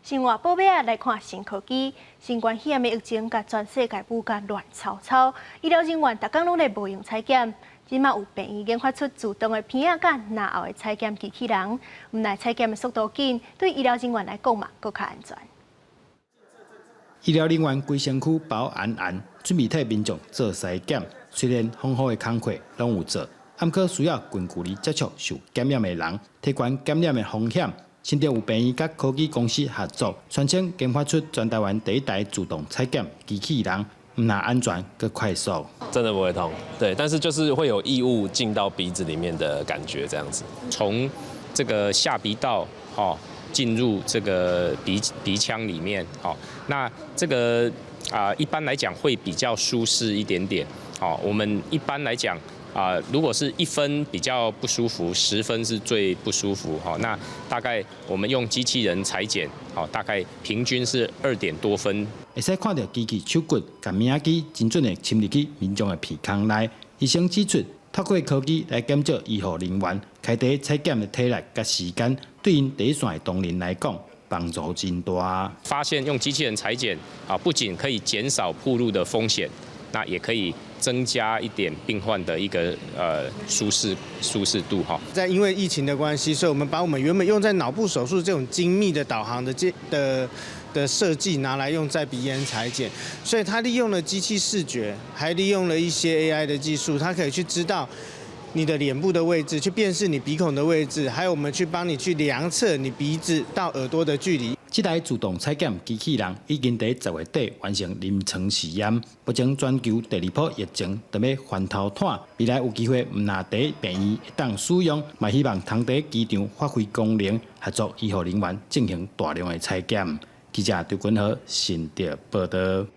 生活宝贝来看新科技，新冠肺炎的疫情甲全世界物价乱炒炒，医疗人员逐工拢在无用采检。即马有病院研发出自动的鼻仔甲拿后的采检机器人，毋但采检的速度紧，对医疗人员来讲嘛，更较安全。医疗人员规身躯包安安，准备替民众做筛检。虽然丰富的工课拢有做，暗可需要近距离接触受感染的人，提悬感染的风险。新店有病院甲科技公司合作，宣称研发出全台湾第一台自动采检机器人，毋但安全，更快速。真的不会痛，对，但是就是会有异物进到鼻子里面的感觉，这样子。从这个下鼻道，进入这个鼻腔里面，那这个一般来讲会比较舒适一点点，我们一般来讲。如果是1分比较不舒服，10分是最不舒服，那大概我们用机器人裁剪，大概平均是2点多分。会使看到机器手骨、甲名仔机精准地侵入去民众的鼻腔内。医生指出，透过科技来减少医护人员开第采检的体力甲时间，对因第一线的同仁来讲，帮助真大。发现用机器人裁剪，不仅可以减少暴露的风险。那也可以增加一点病患的一个舒适度哈。在因为疫情的关系，所以我们把我们原本用在脑部手术这种精密的导航的设计拿来用在鼻咽裁剪，所以它利用了机器视觉，还利用了一些 AI 的技术，它可以去知道你的脸部的位置，去辨识你鼻孔的位置，还有我们去帮你去量测你鼻子到耳朵的距离。这台自动采检机器人已经在10月底完成临床试验，目前全球第2波疫情就要翻头摊，未来有机会毋但在病院会当使用，嘛希望通在机场发挥功能，合作医护人员进行大量的采检。记者刘君豪新竹报道。